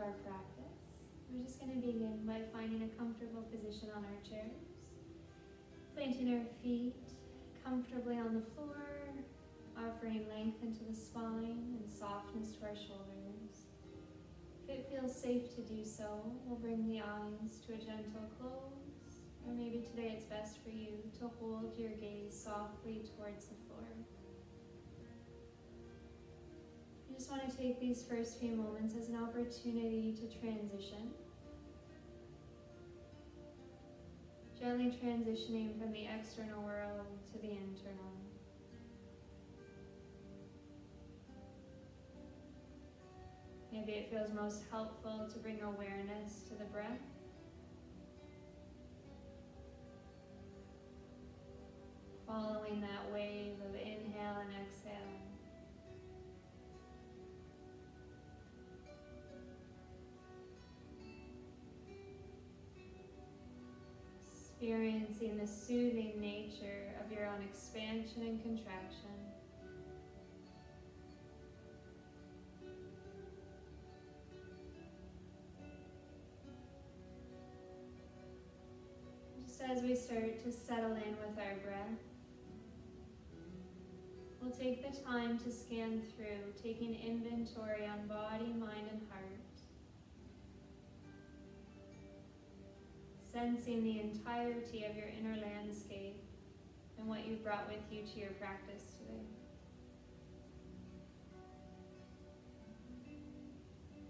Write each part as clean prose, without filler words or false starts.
our practice. We're just going to begin by finding a comfortable position on our chairs, planting our feet comfortably on the floor, offering length into the spine and softness to our shoulders. If it feels safe to do so, we'll bring the eyes to a gentle close, or maybe today it's best for you to hold your gaze softly towards the floor. I just want to take these first few moments as an opportunity to transition. Gently transitioning from the external world to the internal. Maybe it feels most helpful to bring awareness to the breath. Following that wave of inhale and exhale. Experiencing the soothing nature of your own expansion and contraction. Just as we start to settle in with our breath, we'll take the time to scan through, taking inventory on body, mind, and heart. Sensing the entirety of your inner landscape and what you've brought with you to your practice today.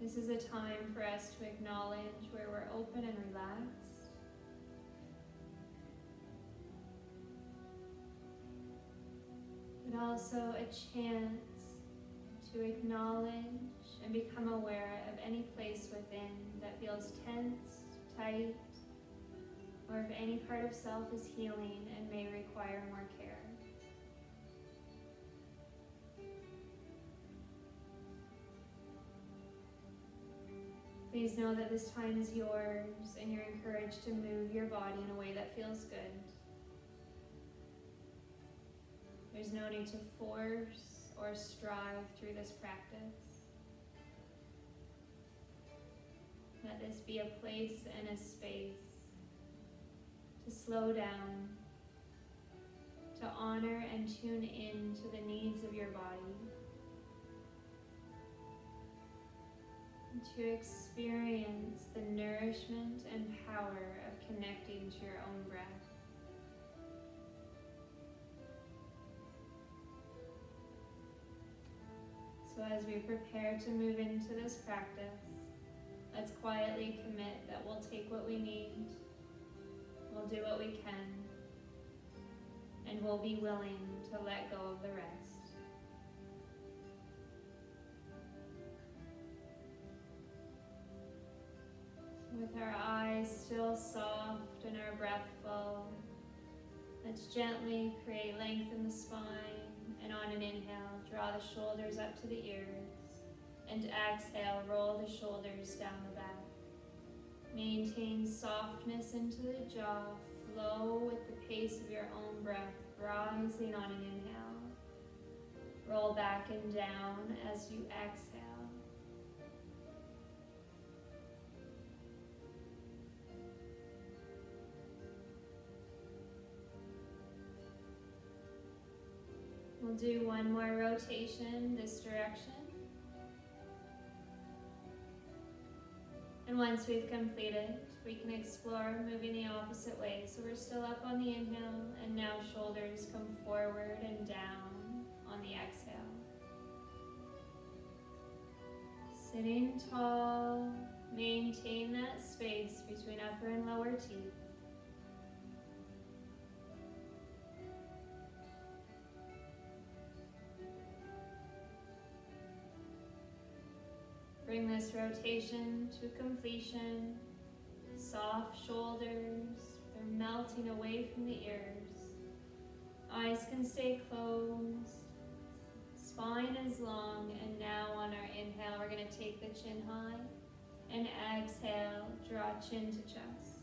This is a time for us to acknowledge where we're open and relaxed. But also a chance to acknowledge and become aware of any place within that feels tense, tight, or if any part of self is healing and may require more care. Please know that this time is yours and you're encouraged to move your body in a way that feels good. There's no need to force or strive through this practice. Let this be a place and a space to slow down, to honor and tune in to the needs of your body, and to experience the nourishment and power of connecting to your own breath. So as we prepare to move into this practice, let's quietly commit that we'll take what we need, we'll do what we can, and we'll be willing to let go of the rest. With our eyes still soft and our breath full, let's gently create length in the spine, and on an inhale, draw the shoulders up to the ears, and exhale, roll the shoulders down the back. Maintain softness into the jaw, flow with the pace of your own breath, rising on an inhale. Roll back and down as you exhale. We'll do one more rotation this direction. And once we've completed, we can explore moving the opposite way. So we're still up on the inhale, and now shoulders come forward and down on the exhale. Sitting tall, maintain that space between upper and lower teeth. Bring this rotation to completion. Soft shoulders, they're melting away from the ears. Eyes can stay closed. Spine is long, and now on our inhale, we're going to take the chin high, and exhale, draw chin to chest.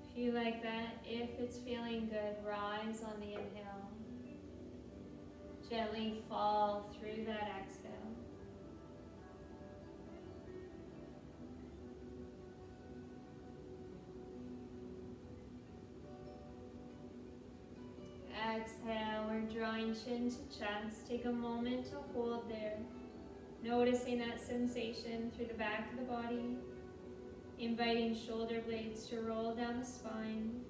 If you like that, if it's feeling good, rise on the inhale. Gently fall through that exhale. exhale, we're drawing chin to chest. Take a moment to hold there, noticing that sensation through the back of the body, inviting shoulder blades to roll down the spine.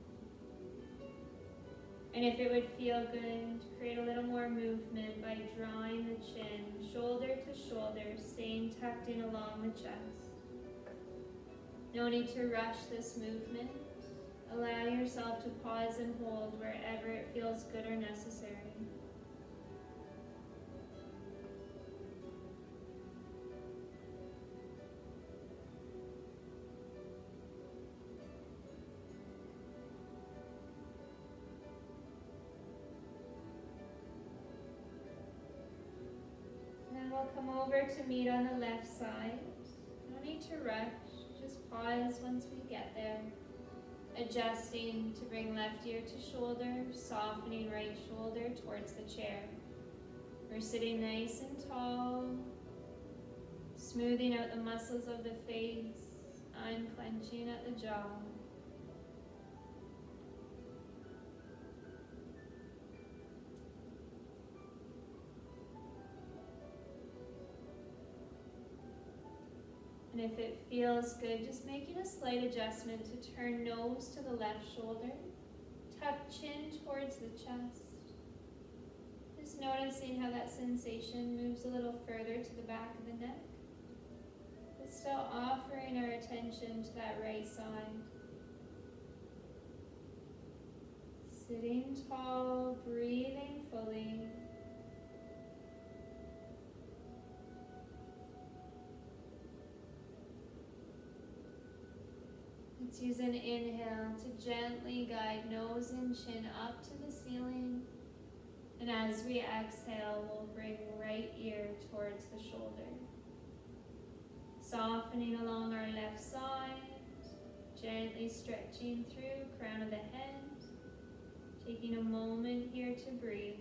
And if it would feel good, create a little more movement by drawing the chin shoulder to shoulder, staying tucked in along the chest. No need to rush this movement. Allow yourself to pause and hold wherever it feels good or necessary. Then we'll come over to meet on the left side. No need to rush, just pause once we get there. Adjusting to bring left ear to shoulder, softening right shoulder towards the chair. We're sitting nice and tall, smoothing out the muscles of the face, unclenching at the jaw. And if it feels good, just making a slight adjustment to turn nose to the left shoulder, tuck chin towards the chest. Just noticing how that sensation moves a little further to the back of the neck, but still offering our attention to that right side. Sitting tall, breathing fully. Let's use an inhale to gently guide nose and chin up to the ceiling. And as we exhale, we'll bring right ear towards the shoulder. Softening along our left side, gently stretching through crown of the head. Taking a moment here to breathe.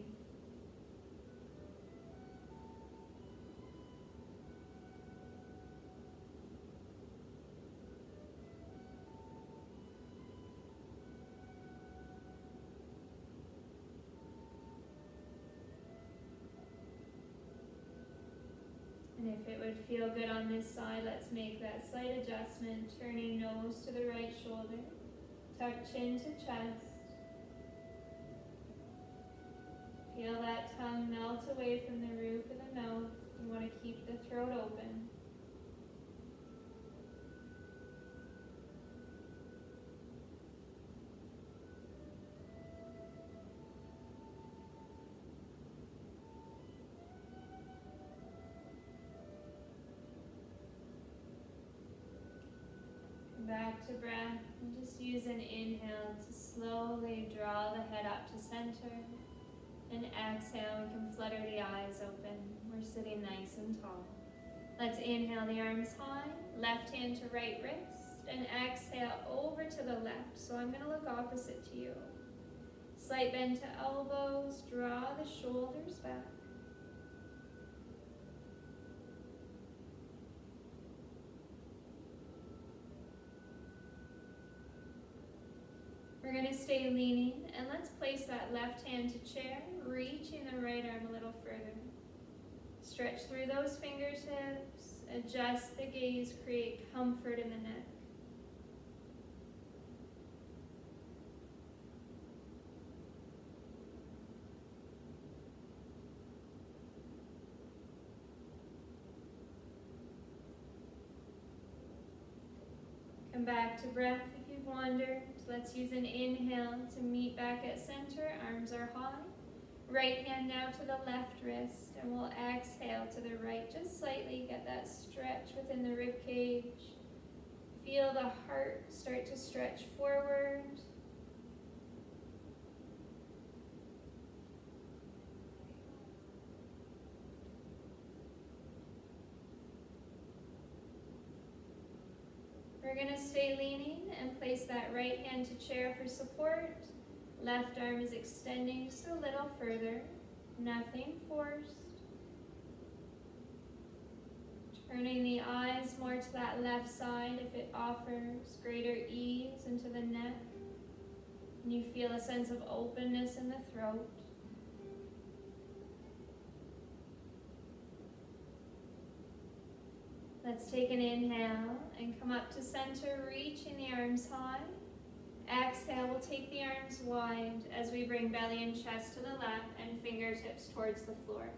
And if it would feel good on this side, let's make that slight adjustment, turning nose to the right shoulder, tuck chin to chest. Feel that tongue melt away from the roof of the mouth. You want to keep the throat open. Back to breath, and just use an inhale to slowly draw the head up to center. And exhale, we can flutter the eyes open. We're sitting nice and tall. Let's inhale the arms high, left hand to right wrist, and exhale over to the left. So I'm going to look opposite to you. Slight bend to elbows, draw the shoulders back. We're going to stay leaning, and let's place that left hand to chair, reaching the right arm a little further. Stretch through those fingertips, adjust the gaze, create comfort in the neck. Come back to breath if you've wandered. Let's use an inhale to meet back at center. Arms are high. Right hand now to the left wrist, and we'll exhale to the right. Just slightly get that stretch within the rib cage. Feel the heart start to stretch forward. We're going to stay leaning and place that right hand to chair for support. Left arm is extending just a little further. Nothing forced. Turning the eyes more to that left side if it offers greater ease into the neck. And you feel a sense of openness in the throat. Let's take an inhale and come up to center, reaching the arms high. Exhale, we'll take the arms wide as we bring belly and chest to the left and fingertips towards the floor.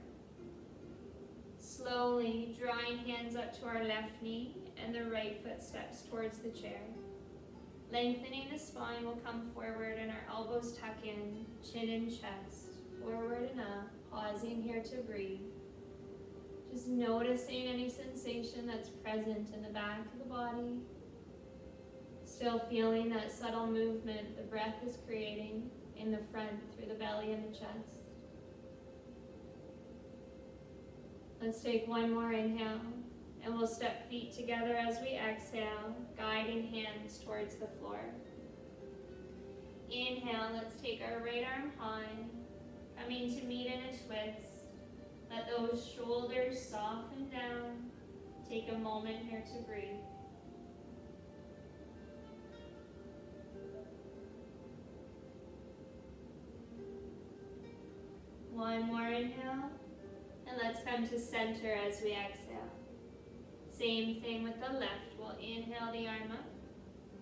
Slowly drawing hands up to our left knee and the right foot steps towards the chair. Lengthening the spine, will come forward and our elbows tuck in, chin and chest, forward and up, pausing here to breathe. Just noticing any sensation that's present in the back of the body. Still feeling that subtle movement the breath is creating in the front through the belly and the chest. Let's take one more inhale, and we'll step feet together as we exhale, guiding hands towards the floor. Inhale, let's take our right arm high, coming to meet in a twist. Let those shoulders soften down. Take a moment here to breathe. One more inhale, and let's come to center as we exhale. Same thing with the left. We'll inhale the arm up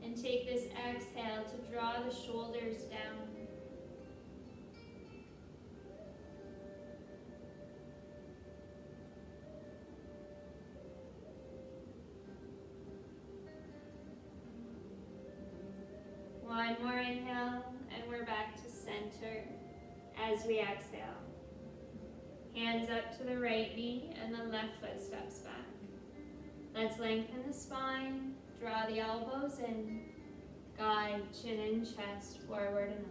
and take this exhale to draw the shoulders down. One more inhale, and we're back to center as we exhale. Hands up to the right knee and the left foot steps back. Let's lengthen the spine, draw the elbows in, guide chin and chest forward and up.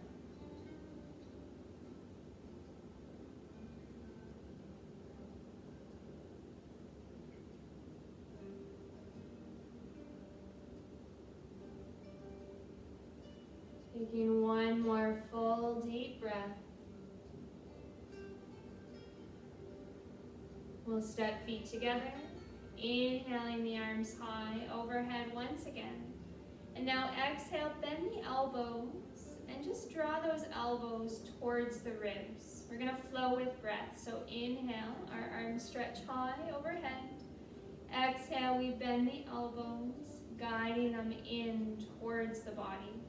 Taking one more full deep breath. We'll step feet together, inhaling the arms high overhead once again. And now exhale, bend the elbows and just draw those elbows towards the ribs. We're gonna flow with breath. So inhale, our arms stretch high overhead. Exhale, we bend the elbows, guiding them in towards the body.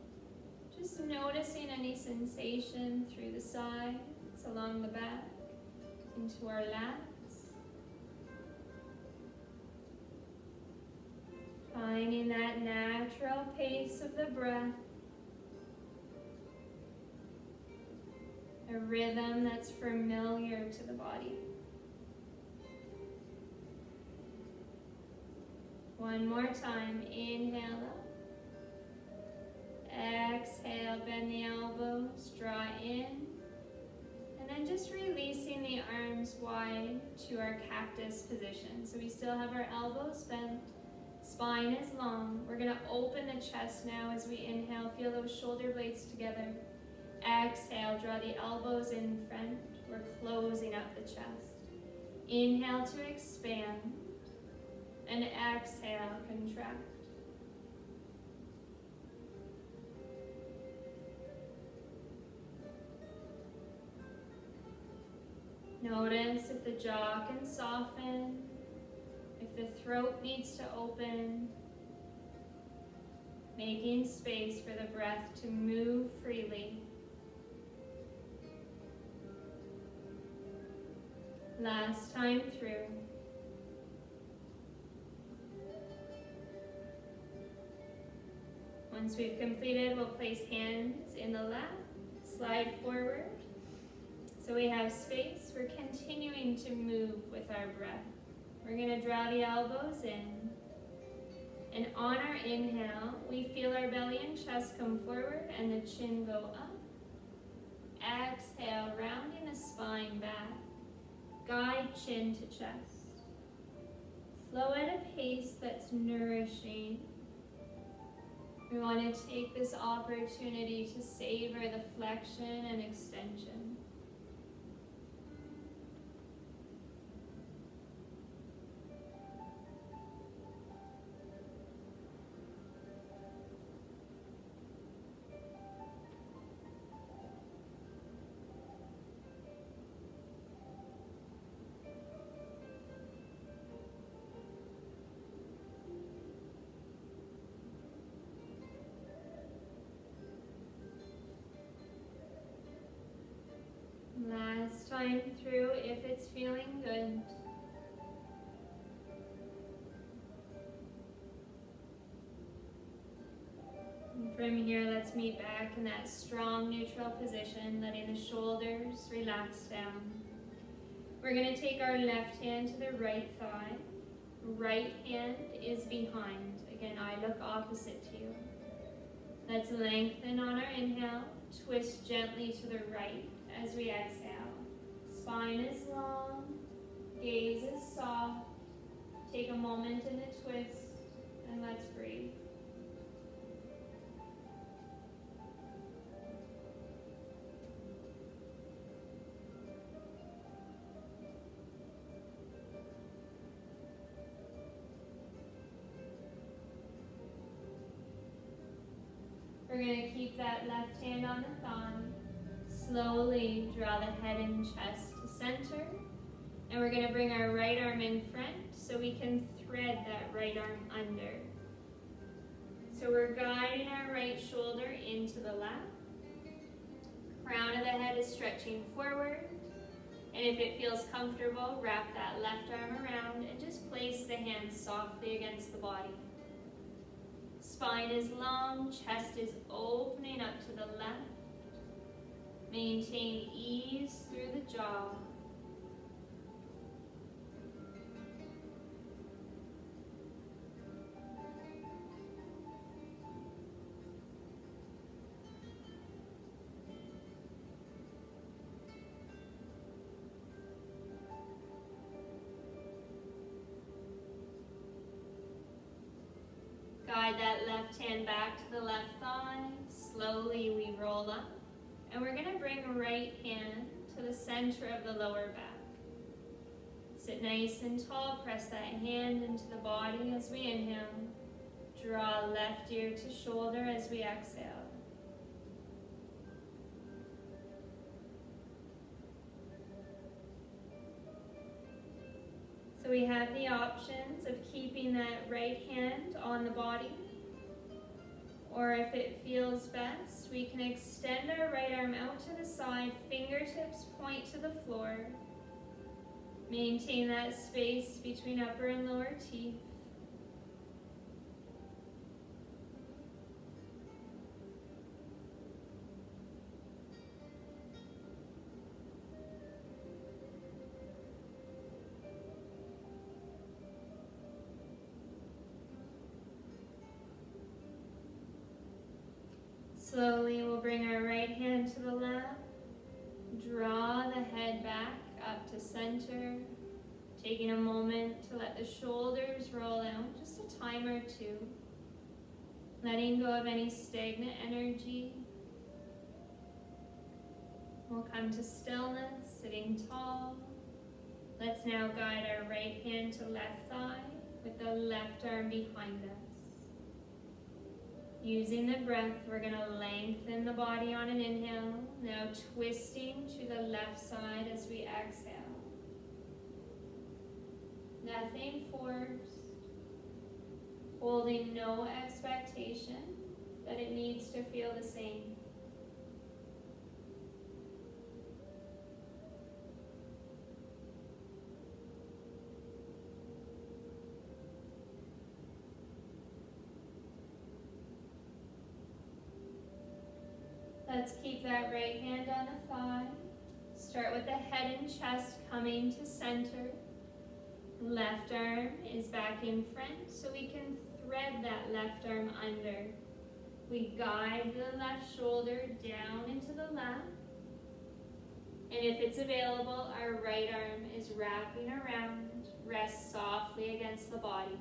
Just noticing any sensation through the sides, along the back, into our lats. Finding that natural pace of the breath. A rhythm that's familiar to the body. One more time, inhale up. Exhale, bend the elbows, draw in, and then just releasing the arms wide to our cactus position. So we still have our elbows bent, spine is long. We're gonna open the chest now as we inhale, feel those shoulder blades together. Exhale, draw the elbows in front. We're closing up the chest. Inhale to expand, and exhale, contract. Notice if the jaw can soften, if the throat needs to open, making space for the breath to move freely. Last time through. Once we've completed, we'll place hands in the lap, slide forward. So we have space. We're continuing to move with our breath. We're going to draw the elbows in. And on our inhale, we feel our belly and chest come forward and the chin go up. Exhale, rounding the spine back. Guide chin to chest. Flow at a pace that's nourishing. We want to take this opportunity to savor the flexion and extension. Last time through if it's feeling good. And from here, let's meet back in that strong neutral position, letting the shoulders relax down. We're going to take our left hand to the right thigh. Right hand is behind. Again, I look opposite to you. Let's lengthen on our inhale. Twist gently to the right as we exhale. Spine is long. Gaze is soft. Take a moment in the twist and let's breathe. We're going to keep that left hand on the thigh. Slowly draw the head and chest to center. And we're going to bring our right arm in front so we can thread that right arm under. So we're guiding our right shoulder into the left. Crown of the head is stretching forward. And if it feels comfortable, wrap that left arm around and just place the hands softly against the body. Spine is long, chest is opening up to the left. Maintain ease through the jaw. Guide that left hand back to the left thigh. Slowly we roll up. And we're going to bring right hand to the center of the lower back. Sit nice and tall. Press that hand into the body as we inhale. Draw left ear to shoulder as we exhale. So we have the options of keeping that right hand on the body, or if it feels best, we can extend our right arm out to the side, fingertips point to the floor. Maintain that space between upper and lower teeth. Slowly, we'll bring our right hand to the left. Draw the head back up to center. Taking a moment to let the shoulders roll out, just a time or two. Letting go of any stagnant energy. We'll come to stillness, sitting tall. Let's now guide our right hand to left thigh with the left arm behind us. Using the breath, we're going to lengthen the body on an inhale. Now twisting to the left side as we exhale. Nothing forced. Holding no expectation that it needs to feel the same. Let's keep that right hand on the thigh. Start with the head and chest coming to center. Left arm is back in front, so we can thread that left arm under. We guide the left shoulder down into the left. And if it's available, our right arm is wrapping around. Rest softly against the body.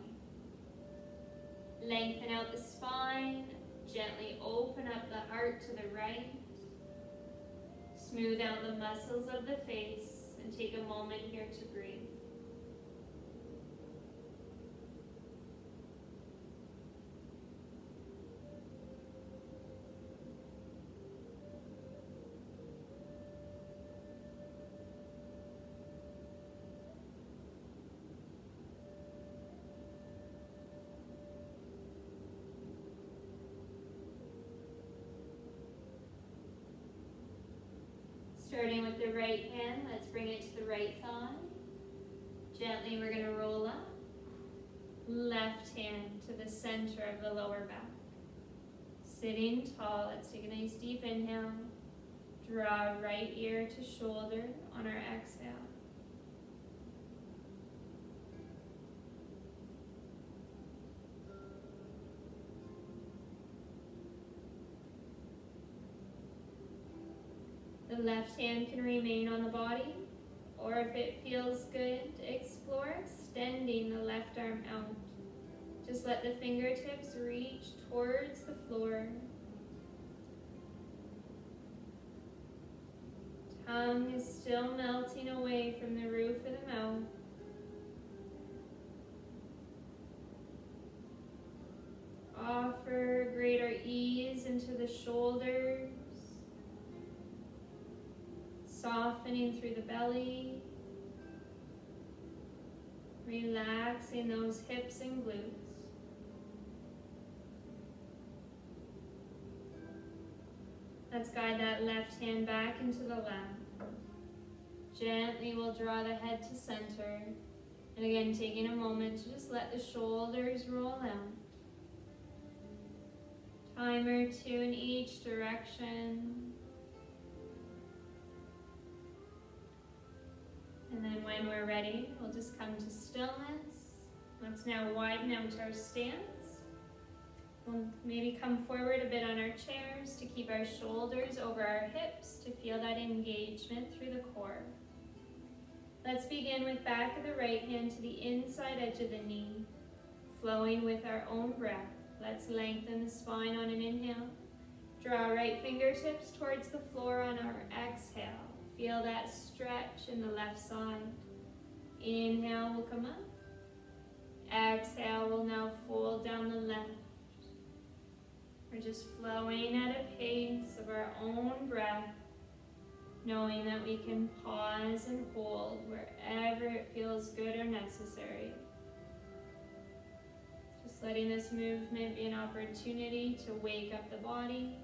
Lengthen out the spine. Gently open up the heart to the right. Smooth out the muscles of the face and take a moment here to breathe. Starting with the right hand, let's bring it to the right thigh. Gently, we're going to roll up. Left hand to the center of the lower back. Sitting tall, let's take a nice deep inhale. Draw right ear to shoulder on our exhale. The left hand can remain on the body, or if it feels good, explore extending the left arm out. Just let the fingertips reach towards the floor. Tongue is still melting away from the roof of the mouth. Offer greater ease into the shoulders. Softening through the belly, relaxing those hips and glutes. Let's guide that left hand back into the left. Gently we'll draw the head to center. And again, taking a moment to just let the shoulders roll out. Time or two in each direction. And then when we're ready, we'll just come to stillness. Let's now widen out our stance. We'll maybe come forward a bit on our chairs to keep our shoulders over our hips to feel that engagement through the core. Let's begin with back of the right hand to the inside edge of the knee, flowing with our own breath. Let's lengthen the spine on an inhale. Draw right fingertips towards the floor on our exhale. Feel that stretch in the left side. Inhale will come up. Exhale will now fold down the left. We're just flowing at a pace of our own breath, knowing that we can pause and hold wherever it feels good or necessary. Just letting this movement be an opportunity to wake up the body,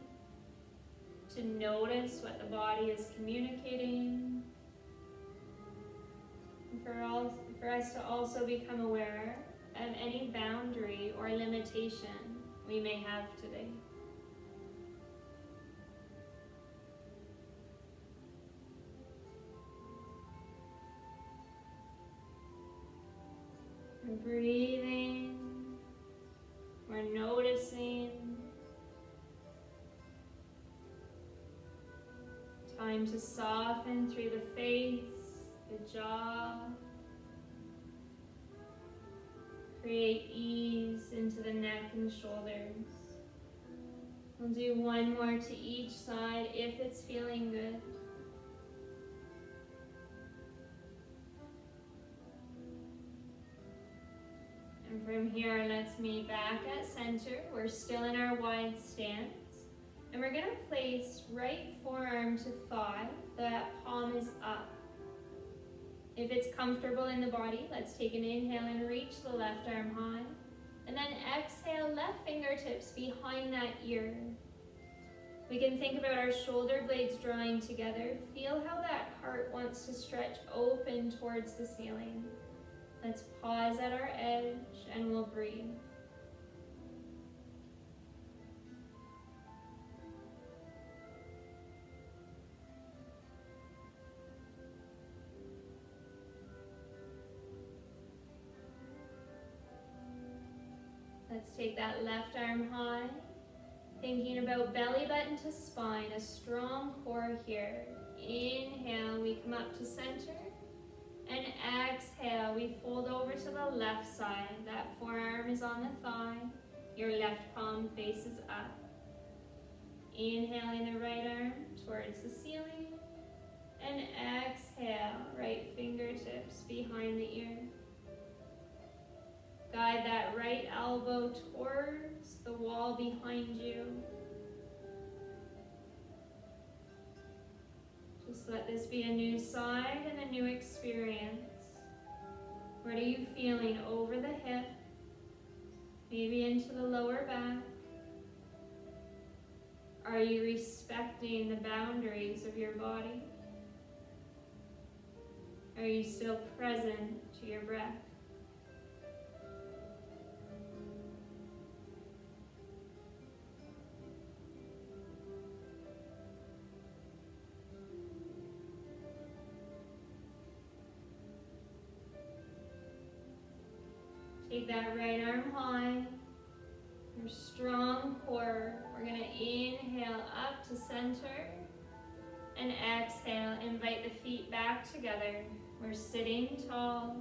to notice what the body is communicating, and for us to also become aware of any boundary or limitation we may have today. We're breathing, we're noticing. Time to soften through the face, the jaw. Create ease into the neck and shoulders. We'll do one more to each side if it's feeling good. And from here, let's meet back at center. We're still in our wide stance. And we're going to place right forearm to thigh, that palm is up. If it's comfortable in the body, let's take an inhale and reach the left arm high. And then exhale, left fingertips behind that ear. We can think about our shoulder blades drawing together. Feel how that heart wants to stretch open towards the ceiling. Let's pause at our edge and we'll breathe. Let's take that left arm high, thinking about belly button to spine, a strong core here. Inhale, we come up to center, and exhale, we fold over to the left side. That forearm is on the thigh, your left palm faces up. Inhaling the right arm towards the ceiling, and exhale, right fingertips behind the ear. Guide that right elbow towards the wall behind you. Just let this be a new side and a new experience. What are you feeling over the hip? Maybe into the lower back. Are you respecting the boundaries of your body? Are you still present to your breath? Take that right arm high, your strong core. We're going to inhale up to center and exhale, invite the feet back together. We're sitting tall,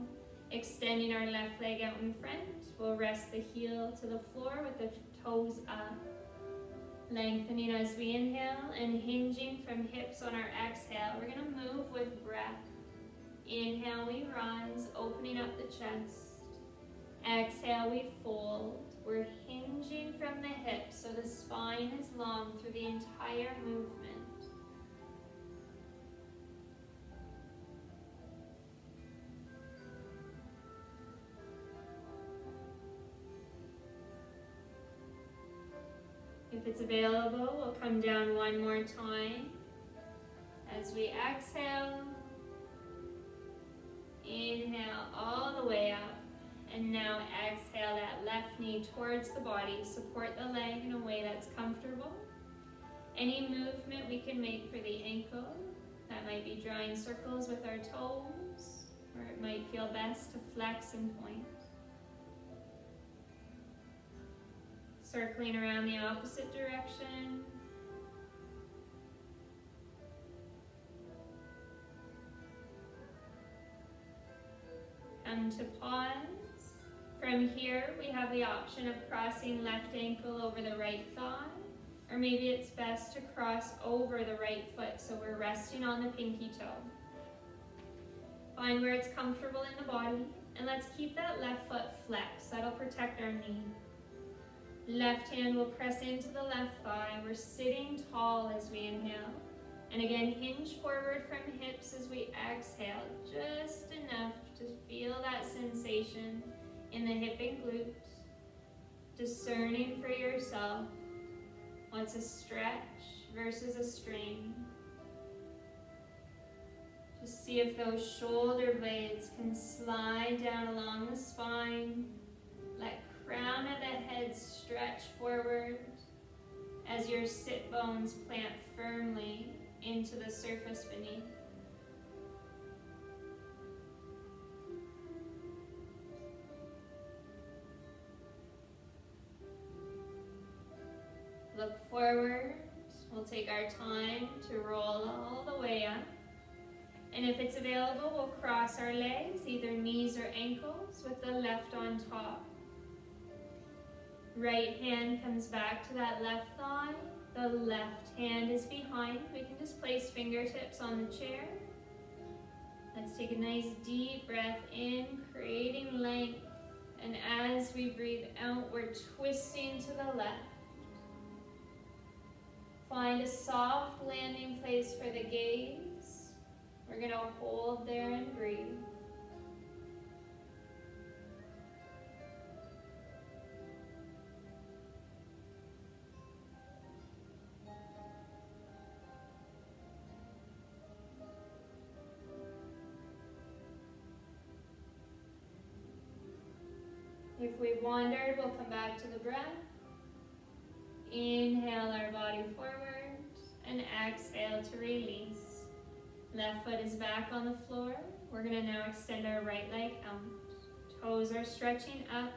extending our left leg out in front. We'll rest the heel to the floor with the toes up. Lengthening as we inhale and hinging from hips on our exhale. We're going to move with breath. Inhale, we rise, opening up the chest. Exhale, we fold. We're hinging from the hips so the spine is long through the entire movement. If it's available, we'll come down one more time. As we exhale, inhale all the way up. And now exhale that left knee towards the body. Support the leg in a way that's comfortable. Any movement we can make for the ankle. That might be drawing circles with our toes, or it might feel best to flex and point. Circling around the opposite direction. Come to pause. From here, we have the option of crossing left ankle over the right thigh, or maybe it's best to cross over the right foot, so we're resting on the pinky toe. Find where it's comfortable in the body, and let's keep that left foot flexed. That'll protect our knee. Left hand will press into the left thigh. We're sitting tall as we inhale. And again, hinge forward from hips as we exhale, just enough to feel that sensation in the hip and glutes. Discerning for yourself what's a stretch versus a strain. Just see if those shoulder blades can slide down along the spine. Let crown of the head stretch forward as your sit bones plant firmly into the surface beneath. Look forward. We'll take our time to roll all the way up. And if it's available, we'll cross our legs, either knees or ankles, with the left on top. Right hand comes back to that left thigh. The left hand is behind. We can just place fingertips on the chair. Let's take a nice deep breath in, creating length. And as we breathe out, we're twisting to the left. Find a soft landing place for the gaze. We're going to hold there and breathe. If we've wandered, we'll come back to the breath. Inhale our body forward and exhale to release. Left foot is back on the floor. We're going to now extend our right leg out. Toes are stretching up.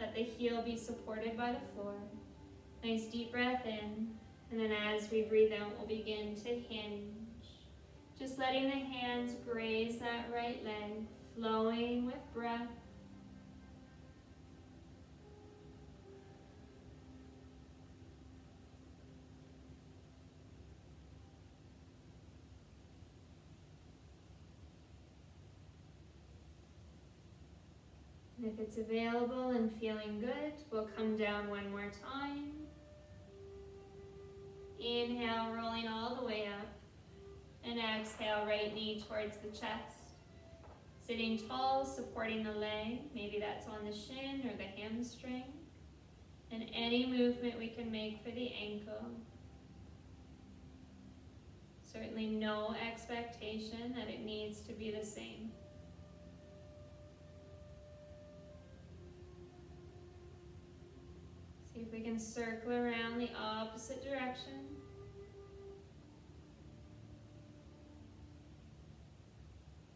Let the heel be supported by the floor. Nice deep breath in. And then as we breathe out, we'll begin to hinge. Just letting the hands graze that right leg, flowing with breath. If it's available and feeling good, we'll come down one more time. Inhale, rolling all the way up. And exhale, right knee towards the chest. Sitting tall, supporting the leg. Maybe that's on the shin or the hamstring. And any movement we can make for the ankle. Certainly no expectation that it needs to be the same. See if we can circle around the opposite direction.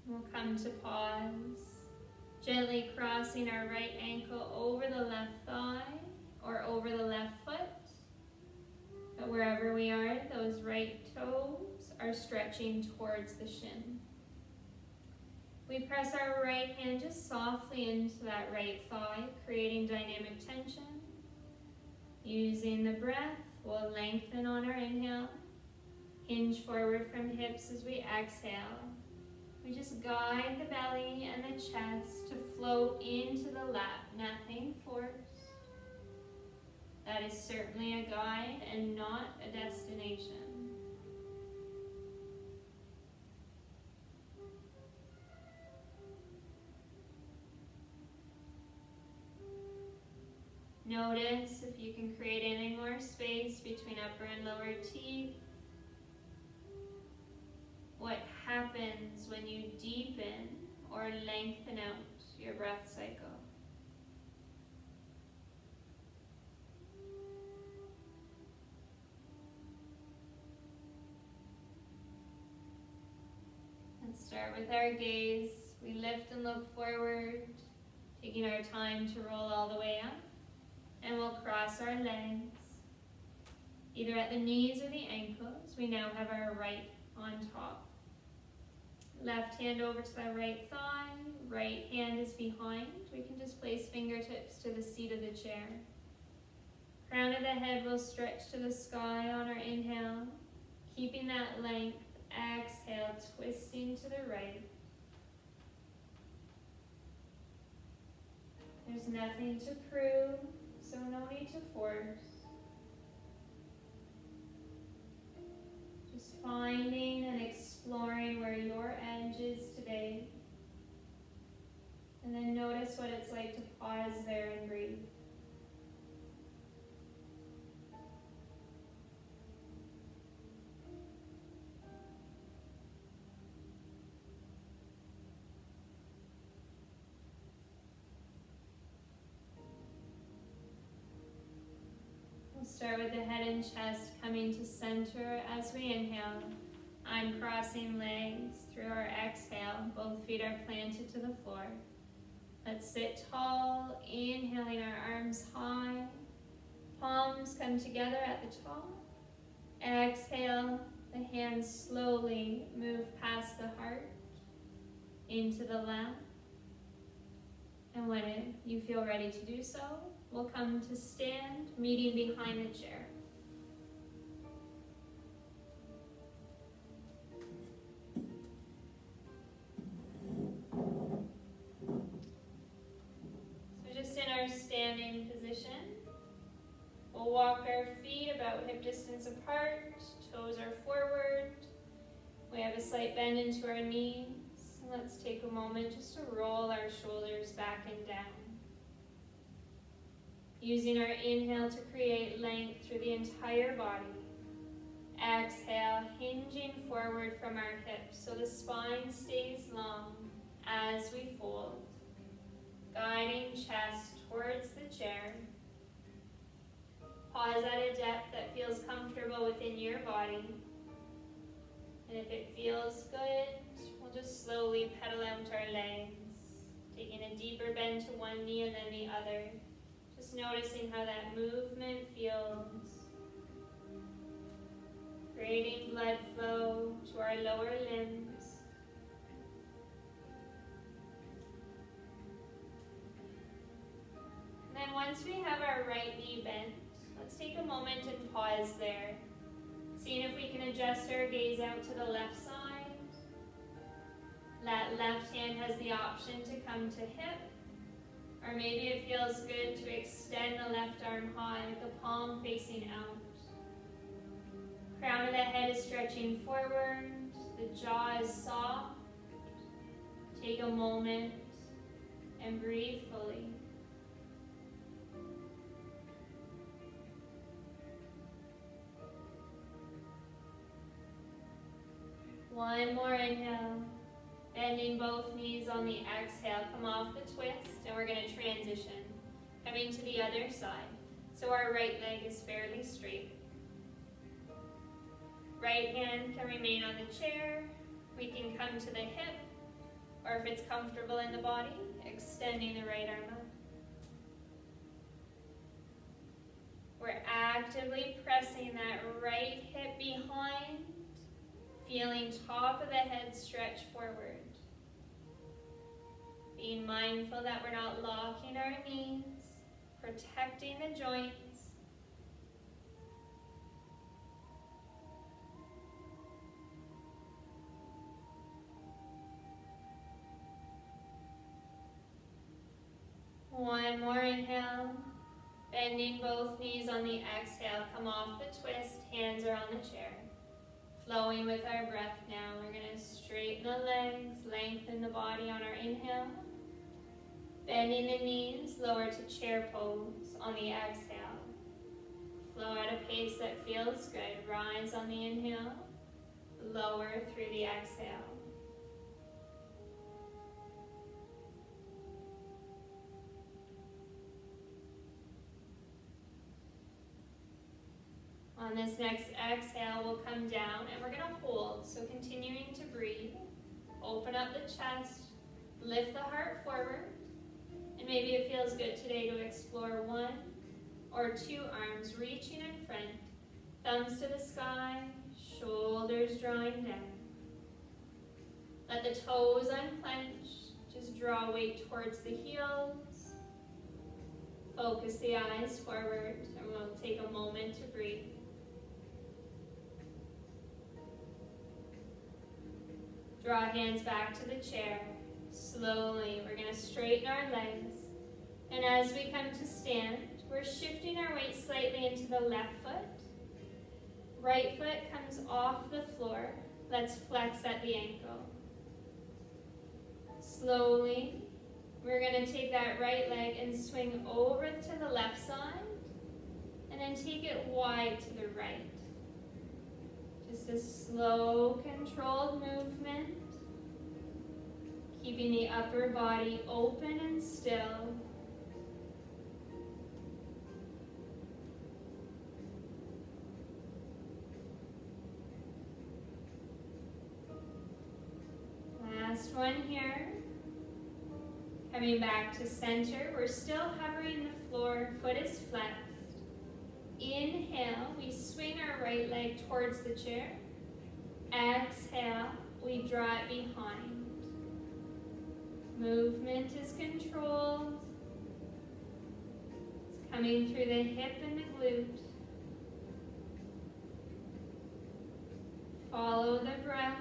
We'll come to pause, gently crossing our right ankle over the left thigh or over the left foot. But wherever we are, those right toes are stretching towards the shin. We press our right hand just softly into that right thigh, creating dynamic tension. Using the breath, we'll lengthen on our inhale, hinge forward from hips as we exhale. We just guide the belly and the chest to float into the lap, nothing forced. That is certainly a guide and not a destination. Notice if you can create any more space between upper and lower teeth. What happens when you deepen or lengthen out your breath cycle? Let's start with our gaze. We lift and look forward, taking our time to roll all the way up. And we'll cross our legs, either at the knees or the ankles. We now have our right on top. Left hand over to the right thigh, right hand is behind. We can just place fingertips to the seat of the chair. Crown of the head will stretch to the sky on our inhale, keeping that length. Exhale, twisting to the right. There's nothing to prove, so no need to force. Just finding and exploring where your edge is today. And then notice what it's like to pause there and breathe. Start with the head and chest coming to center as we inhale. Uncrossing legs through our exhale. Both feet are planted to the floor. Let's sit tall, inhaling our arms high. Palms come together at the top. Exhale, the hands slowly move past the heart into the lap. And when you feel ready to do so, we'll come to stand, meeting behind the chair. So just in our standing position, we'll walk our feet about hip distance apart, toes are forward. We have a slight bend into our knees. Let's take a moment just to roll our shoulders back and down. Using our inhale to create length through the entire body. Exhale, hinging forward from our hips so the spine stays long as we fold. Guiding chest towards the chair. Pause at a depth that feels comfortable within your body. And if it feels good, we'll just slowly pedal out our legs, taking a deeper bend to one knee and then the other. Just noticing how that movement feels. Creating blood flow to our lower limbs. And then once we have our right knee bent, let's take a moment and pause there. Seeing if we can adjust our gaze out to the left side. That left hand has the option to come to hip. Or maybe it feels good to extend the left arm high, the palm facing out. Crown of the head is stretching forward, the jaw is soft. Take a moment and breathe fully. One more inhale. Bending both knees on the exhale. Come off the twist, and we're going to transition. Coming to the other side. So our right leg is fairly straight. Right hand can remain on the chair. We can come to the hip, or if it's comfortable in the body, extending the right arm up. We're actively pressing that right hip behind, feeling top of the head stretch forward. Being mindful that we're not locking our knees, protecting the joints. One more inhale. Bending both knees on the exhale. Come off the twist. Hands are on the chair. Flowing with our breath now. We're going to straighten the legs, lengthen the body on our inhale. Bending the knees, lower to chair pose on the exhale. Flow at a pace that feels good. Rise on the inhale. Lower through the exhale. On this next exhale, we'll come down and we're going to hold. So continuing to breathe. Open up the chest. Lift the heart forward. And maybe it feels good today to explore one or two arms reaching in front. Thumbs to the sky. Shoulders drawing down. Let the toes unclench. Just draw weight towards the heels. Focus the eyes forward. And we'll take a moment to breathe. Draw hands back to the chair. Slowly, we're going to straighten our legs. And as we come to stand, we're shifting our weight slightly into the left foot. Right foot comes off the floor. Let's flex at the ankle. Slowly, we're going to take that right leg and swing over to the left side. And then take it wide to the right. Just a slow, controlled movement. Keeping the upper body open and still. Last one here. Coming back to center. We're still hovering the floor. Foot is flexed. Inhale, we swing our right leg towards the chair. Exhale, we draw it behind. Movement is controlled. It's coming through the hip and the glute. Follow the breath.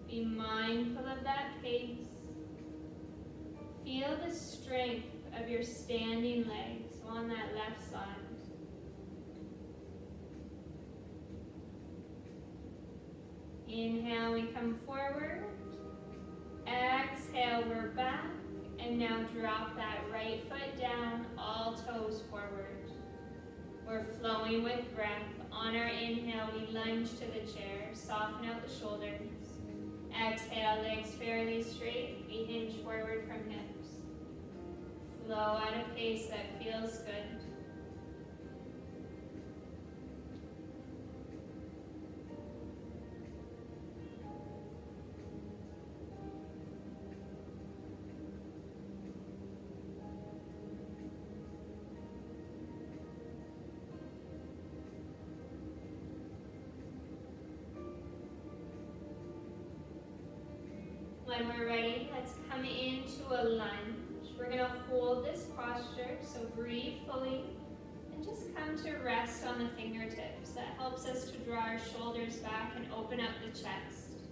Be mindful of that pace. Feel the strength of your standing legs on that left side. Inhale, we come forward. Exhale, we're back. And now drop that right foot down, all toes forward. We're flowing with breath. On our inhale, we lunge to the chair. Soften out the shoulders. Exhale, legs fairly straight. We hinge forward from hips. Flow at a pace that feels good. When we're ready, let's come into a lunge. We're going to hold this posture, so breathe fully and just come to rest on the fingertips. That helps us to draw our shoulders back and open up the chest.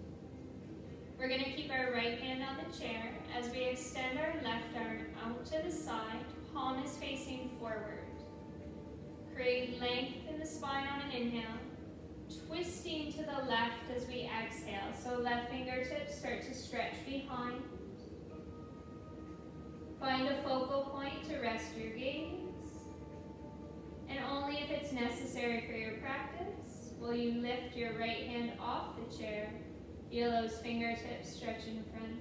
We're going to keep our right hand on the chair as we extend our left arm out to the side. Palm is facing forward. Create length in the spine on an inhale. Twisting to the left as we exhale. So left fingertips start to stretch behind. Find a focal point to rest your gaze. And only if it's necessary for your practice will you lift your right hand off the chair? Feel those fingertips stretch in front.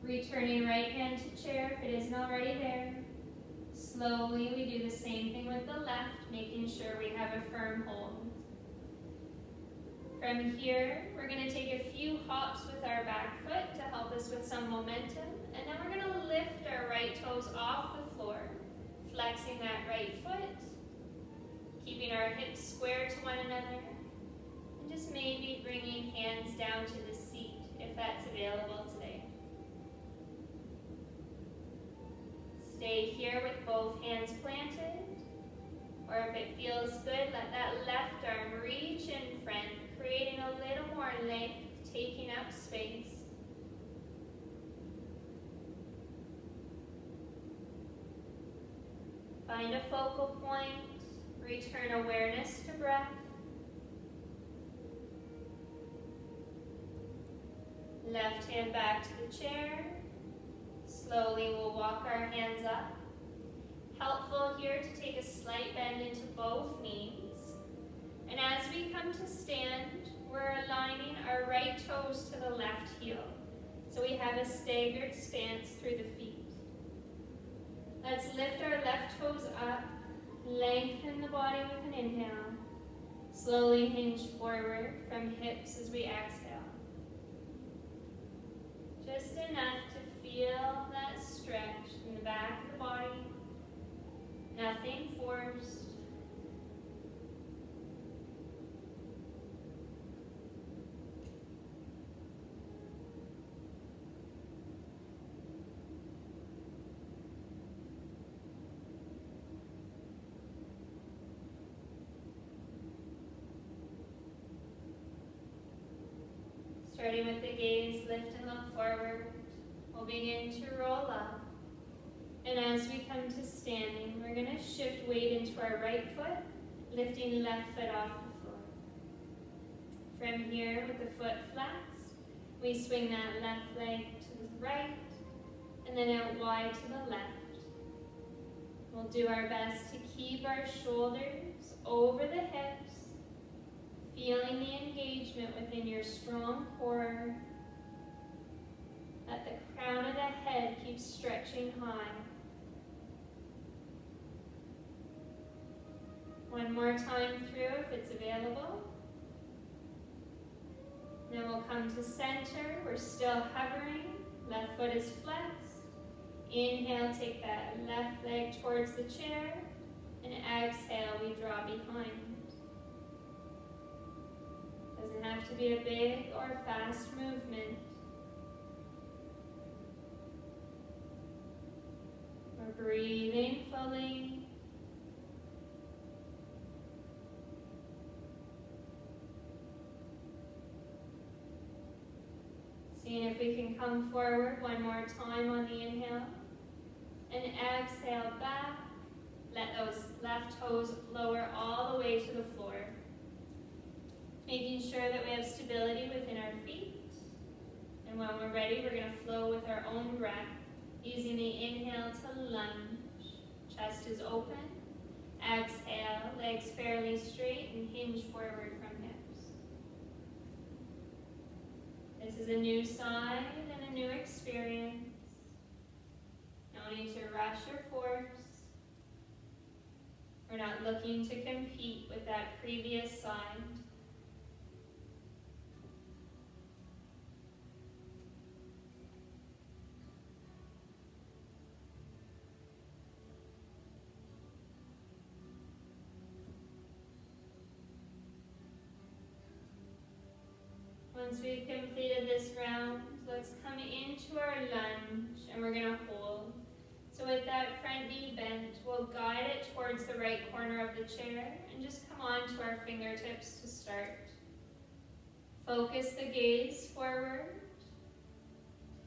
Returning right hand to chair if it isn't already there. Slowly, we do the same thing with the left, making sure we have a firm hold. From here, we're going to take a few hops with our back foot to help us with some momentum, and then we're going to lift our right toes off the floor, flexing that right foot, keeping our hips square to one another, and just maybe bringing hands down to the seat if that's available today. Stay here with both hands planted, or if it feels good, let that left arm reach in front, creating a little more length, taking up space. Find a focal point, return awareness to breath. Left hand back to the chair. Slowly we'll walk our hands up. Helpful here to take a slight bend into both knees. And as we come to stand, we're aligning our right toes to the left heel. So we have a staggered stance through the feet. Let's lift our left toes up, lengthen the body with an inhale. Slowly hinge forward from hips as we exhale. Just enough to feel that stretch in the back of the body. Nothing forced. Starting with the gaze, lift and look forward. We'll begin to roll up. And as we come to standing, we're going to shift weight into our right foot, lifting left foot off the floor. From here, with the foot flexed, we swing that left leg to the right, and then out wide to the left. We'll do our best to keep our shoulders over the hips, feeling the engagement within your strong core. Let the crown of the head keep stretching high. One more time through if it's available. Then we'll come to center. We're still hovering. Left foot is flexed. Inhale, take that left leg towards the chair. And exhale, we draw behind. Doesn't have to be a big or fast movement. We're breathing fully. Seeing if we can come forward one more time on the inhale. And exhale back. Let those left toes lower all the way to the floor. Making sure that we have stability within our feet. And when we're ready, we're going to flow with our own breath. Using the inhale to lunge. Chest is open. Exhale, legs fairly straight and hinge forward from hips. This is a new side and a new experience. No need to rush or force. We're not looking to compete with that previous side. Once we've completed this round, let's come into our lunge and we're going to hold. So with that front knee bent, we'll guide it towards the right corner of the chair and just come on to our fingertips to start. Focus the gaze forward.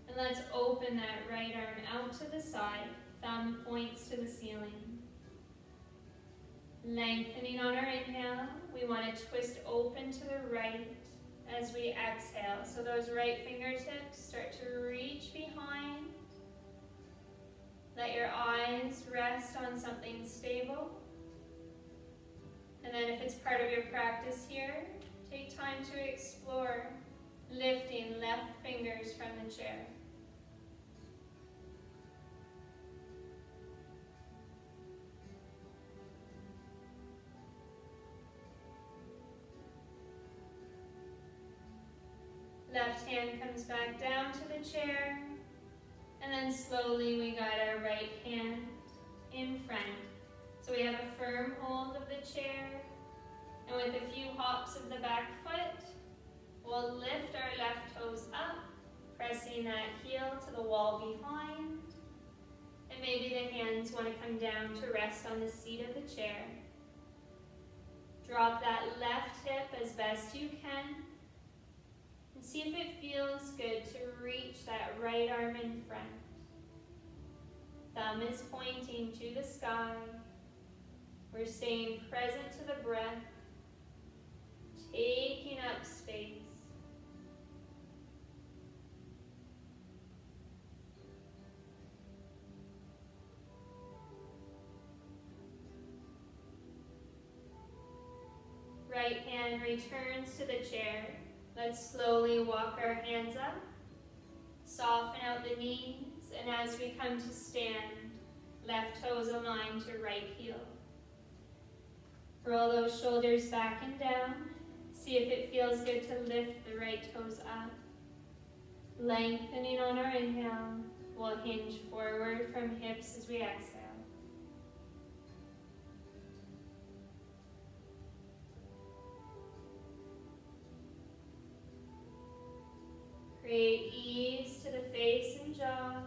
And let's open that right arm out to the side, thumb points to the ceiling. Lengthening on our inhale, we want to twist open to the right. as we exhale. So those right fingertips start to reach behind. Let your eyes rest on something stable. And then if it's part of your practice here, take time to explore lifting left fingers from the chair. Left hand comes back down to the chair, and then slowly we guide our right hand in front. So we have a firm hold of the chair, and with a few hops of the back foot, we'll lift our left toes up, pressing that heel to the wall behind, and maybe the hands want to come down to rest on the seat of the chair. Drop that left hip as best you can, and see if it feels good to reach that right arm in front. Thumb is pointing to the sky. We're staying present to the breath, taking up space. Right hand returns to the chair. Let's slowly walk our hands up, soften out the knees, and as we come to stand, left toes aligned to right heel. Roll those shoulders back and down. See if it feels good to lift the right toes up. Lengthening on our inhale, we'll hinge forward from hips as we exhale. Create ease to the face and jaw.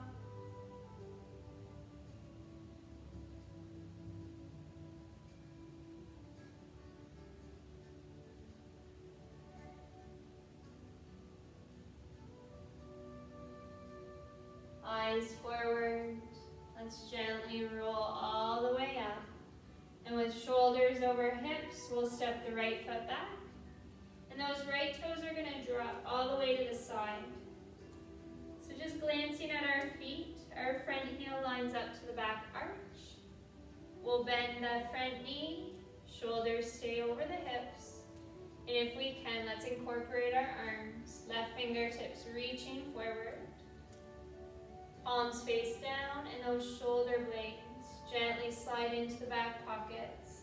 Eyes forward. Let's gently roll all the way up. And with shoulders over hips, we'll step the right foot back. And those right toes are going to drop all the way to the side. So just glancing at our feet, our front heel lines up to the back arch. We'll bend the front knee, shoulders stay over the hips. And if we can, let's incorporate our arms. Left fingertips reaching forward. Palms face down, and those shoulder blades gently slide into the back pockets.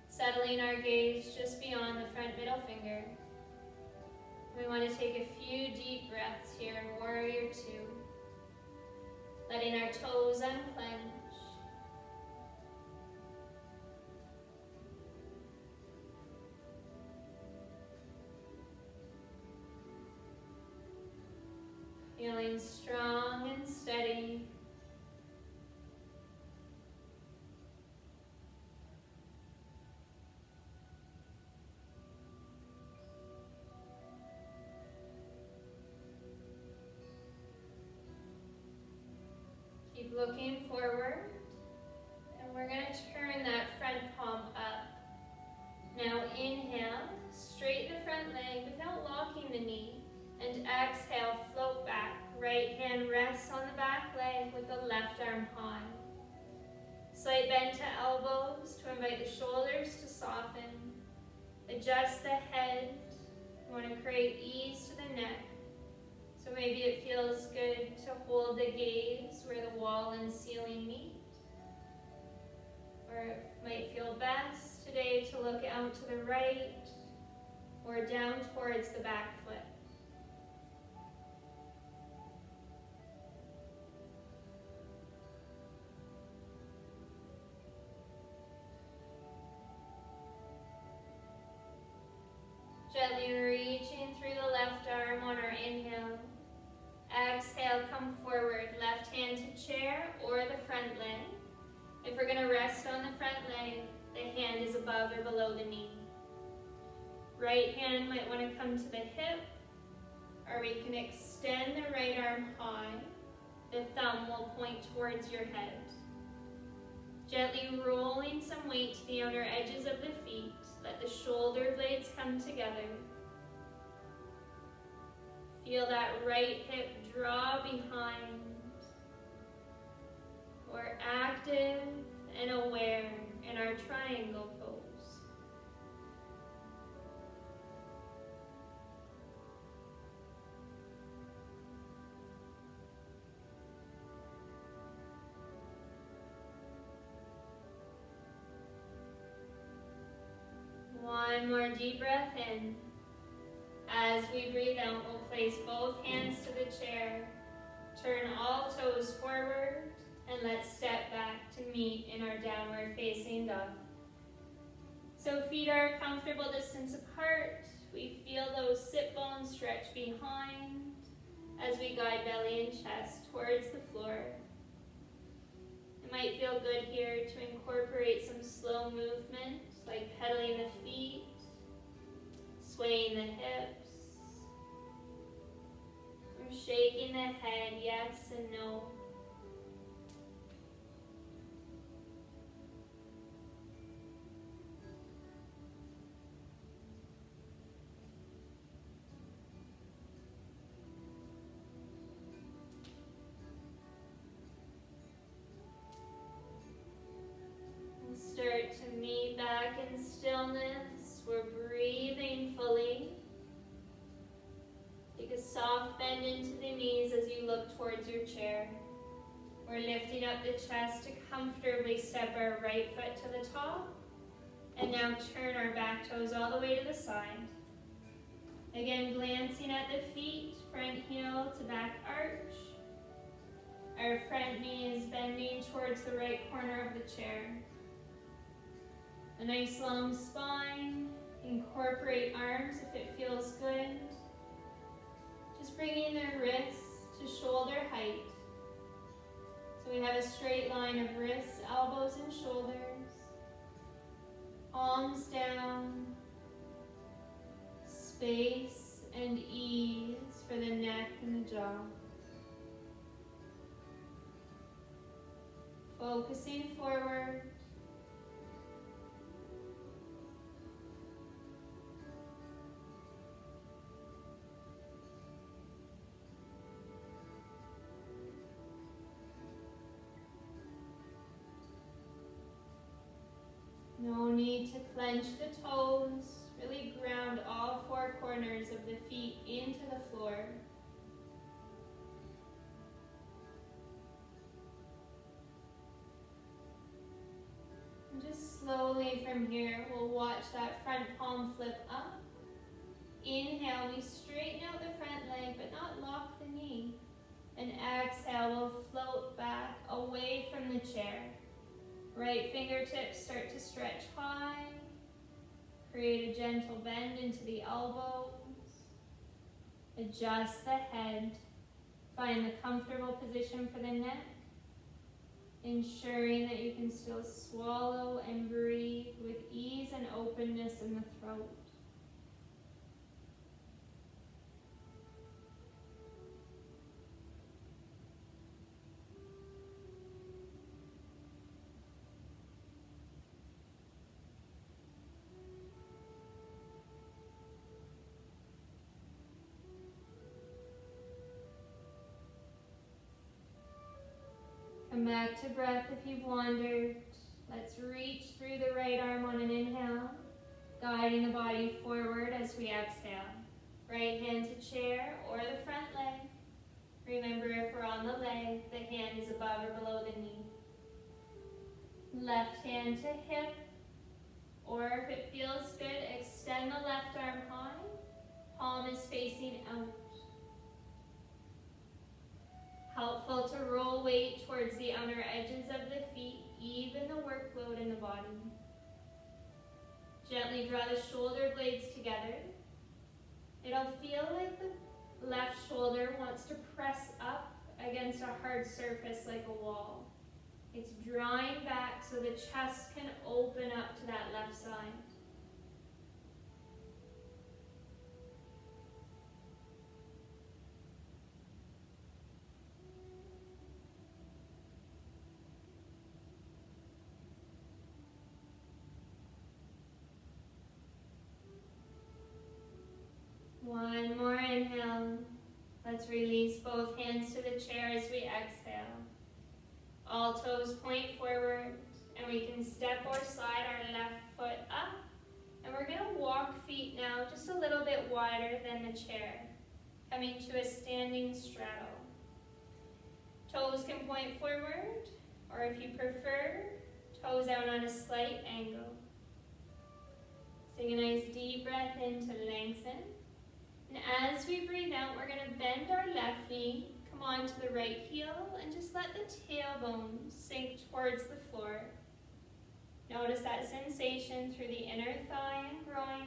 Settling our gaze just beyond the front middle finger. We want to take a few deep breaths here in Warrior Two. Letting our toes unclench. Feeling strong and steady. Keep looking forward, and we're going to turn that front palm up. Now inhale, straighten the front leg without locking the knee, and exhale, float back. Right hand rests on the back leg with the left arm high. Slight bend to elbows to invite the shoulders to soften. Adjust the head. You want to create ease to the neck. So maybe it feels good to hold the gaze where the wall and ceiling meet. Or it might feel best today to look out to the right or down towards the back foot. Gently reaching through the left arm on our inhale. Exhale, come forward. Left hand to chair or the front leg. If we're going to rest on the front leg, the hand is above or below the knee. Right hand might want to come to the hip, or we can extend the right arm high. The thumb will point towards your head. Gently rolling some weight to the outer edges of the feet. Let the shoulder blades come together. Feel that right hip draw behind. We're active and aware in our triangle pose. One more deep breath in. As we breathe out, we'll place both hands to the chair. Turn all toes forward and let's step back to meet in our downward facing dog. So feet are a comfortable distance apart. We feel those sit bones stretch behind as we guide belly and chest towards the floor. It might feel good here to incorporate some slow movement, like pedaling the feet, swaying the hips, or shaking the head, yes and no. Start to meet back in stillness. We're breathing fully. Take a soft bend into the knees as you look towards your chair. We're lifting up the chest to comfortably step our right foot to the top. And now turn our back toes all the way to the side. Again, glancing at the feet, front heel to back arch. Our front knee is bending towards the right corner of the chair. A nice long spine. Incorporate arms if it feels good. Just bringing the wrists to shoulder height. So we have a straight line of wrists, elbows, and shoulders. Palms down. Space and ease for the neck and the jaw. Focusing forward. No need to clench the toes. Really ground all four corners of the feet into the floor. And just slowly from here, we'll watch that front palm flip up. Inhale, we straighten out the front leg, but not lock the knee. And exhale, we'll float back away from the chair. Right fingertips start to stretch high. Create a gentle bend into the elbows. Adjust the head. Find the comfortable position for the neck. Ensuring that you can still swallow and breathe with ease and openness in the throat. Come back to breath if you've wandered. Let's reach through the right arm on an inhale, guiding the body forward as we exhale. Right hand to chair or the front leg. Remember, if we're on the leg, the hand is above or below the knee. Left hand to hip, or if it feels good, extend the left arm high. Palm is facing out. Helpful to roll weight towards the outer edges of the feet, even the workload in the body. Gently draw the shoulder blades together. It'll feel like the left shoulder wants to press up against a hard surface like a wall. It's drawing back so the chest can open up to that left side. One more inhale. Let's release both hands to the chair as we exhale. All toes point forward, and we can step or slide our left foot up. And we're going to walk feet now just a little bit wider than the chair, coming to a standing straddle. Toes can point forward, or if you prefer, toes out on a slight angle. Take a nice deep breath in to lengthen. And as we breathe out, we're going to bend our left knee, come onto the right heel, and just let the tailbone sink towards the floor. Notice that sensation through the inner thigh and groin.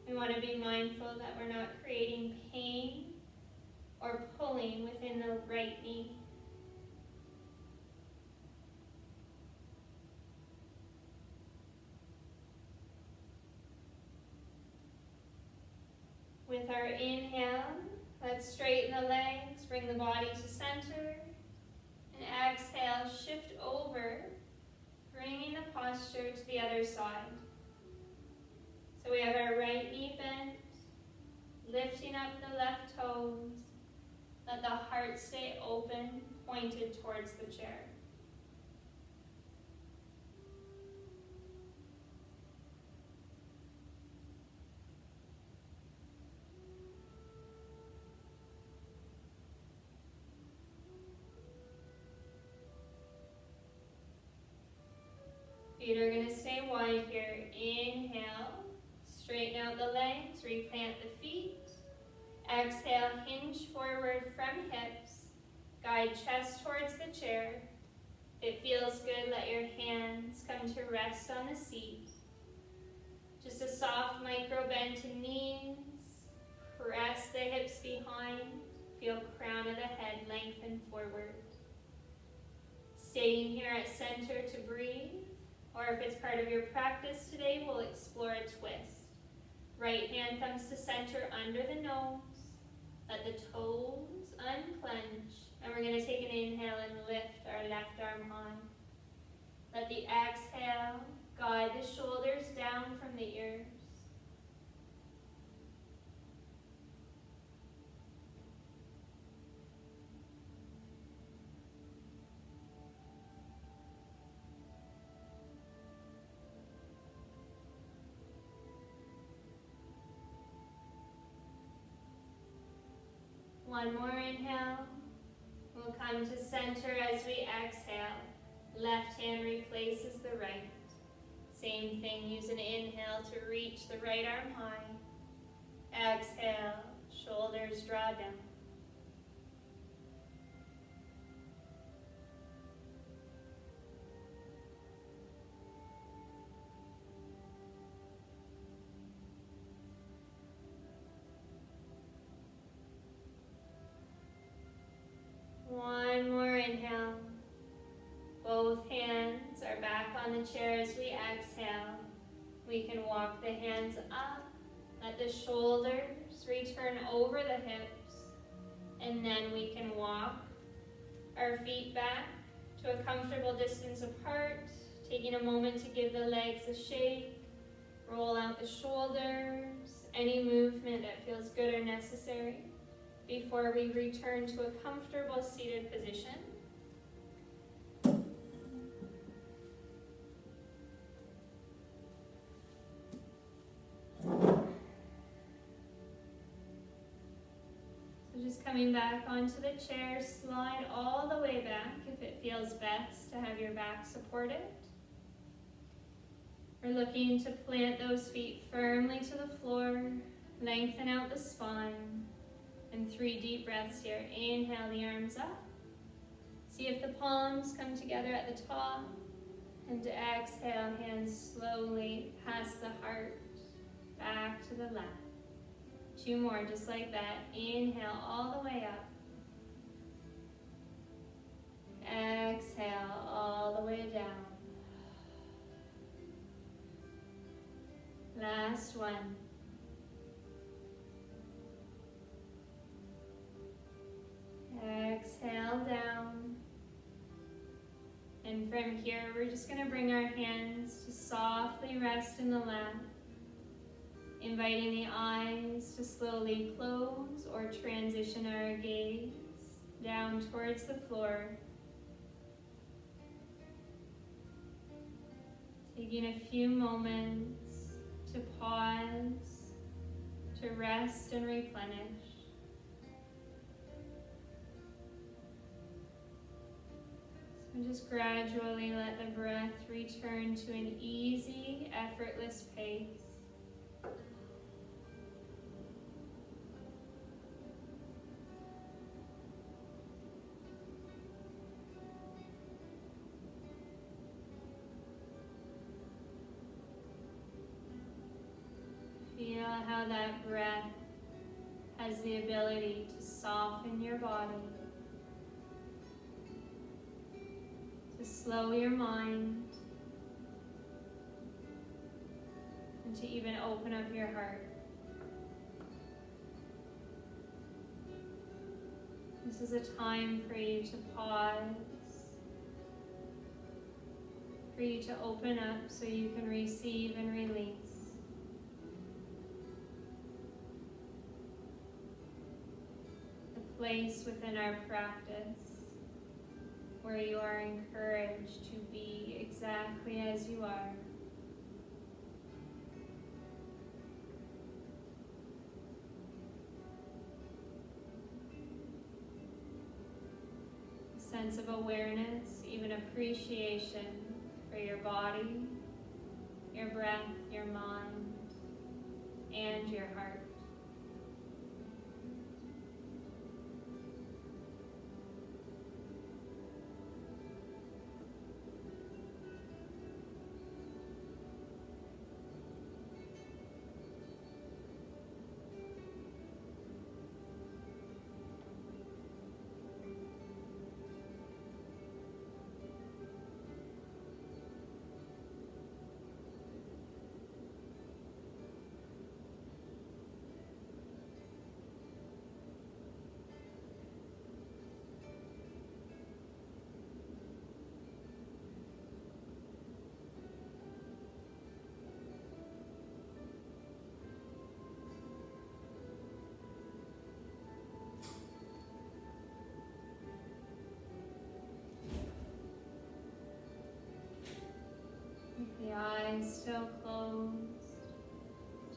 We want to be mindful that we're not creating pain or pulling within the right knee. With our inhale, let's straighten the legs, bring the body to center, and exhale, shift over, bringing the posture to the other side. So we have our right knee bent, lifting up the left toes. Let the heart stay open, pointed towards the chair. Feet are going to stay wide here. Inhale, straighten out the legs, replant the feet. Exhale, hinge forward from hips. Guide chest towards the chair. If it feels good, let your hands come to rest on the seat. Just a soft micro bend to knees. Press the hips behind. Feel crown of the head lengthen forward. Staying here at center to breathe. Or if it's part of your practice today, we'll explore a twist. Right hand comes to center under the nose. Let the toes unclench. And we're going to take an inhale and lift our left arm high. Let the exhale guide the shoulders down from the ears. One more inhale. We'll come to center as we exhale. Left hand replaces the right. Same thing, use an inhale to reach the right arm high. Exhale, shoulders draw down. One more inhale. Both hands are back on the chair as we exhale. We can walk the hands up. Let the shoulders return over the hips. And then we can walk our feet back to a comfortable distance apart, taking a moment to give the legs a shake. Roll out the shoulders. Any movement that feels good or necessary before we return to a comfortable seated position. So just coming back onto the chair, slide all the way back if it feels best to have your back supported. We're looking to plant those feet firmly to the floor, lengthen out the spine. And 3 deep breaths here. Inhale the arms up. See if the palms come together at the top. And exhale, hands slowly past the heart, back to the left. 2 more, just like that. Inhale all the way up. Exhale all the way down. Last one. Exhale down. And from here, we're just going to bring our hands to softly rest in the lap. Inviting the eyes to slowly close or transition our gaze down towards the floor. Taking a few moments to pause, to rest and replenish. So just gradually let the breath return to an easy, effortless pace. Feel how that breath has the ability to soften your body, to slow your mind, and to even open up your heart. This is a time for you to pause, for you to open up so you can receive and release. Place within our practice where you are encouraged to be exactly as you are. A sense of awareness, even appreciation for your body, your breath, your mind, and your heart. With the eyes still closed,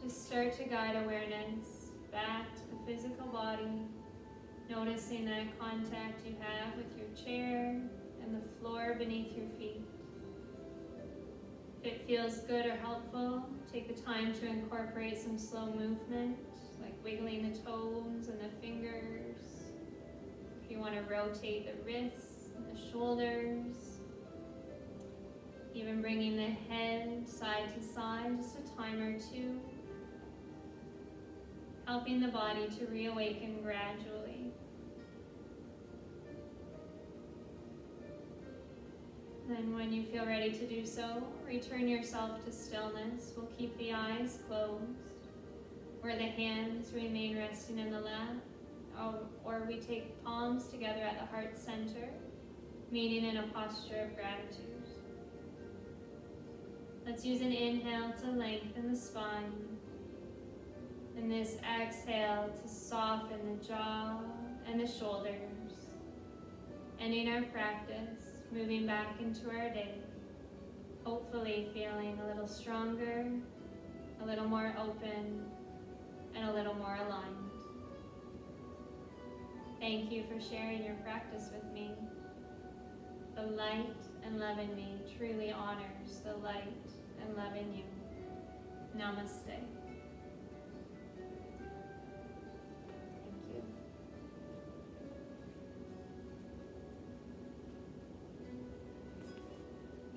just start to guide awareness back to the physical body, noticing that contact you have with your chair and the floor beneath your feet. If it feels good or helpful, take the time to incorporate some slow movement, like wiggling the toes and the fingers. If you want to rotate the wrists and the shoulders, even bringing the head side to side, just a time or two, helping the body to reawaken gradually. Then when you feel ready to do so, return yourself to stillness. We'll keep the eyes closed, where the hands remain resting in the lap, or we take palms together at the heart center, meeting in a posture of gratitude. Let's use an inhale to lengthen the spine, and this exhale to soften the jaw and the shoulders. Ending our practice, moving back into our day, hopefully feeling a little stronger, a little more open, and a little more aligned. Thank you for sharing your practice with me. The light and love in me truly honors the light and love in you. Namaste.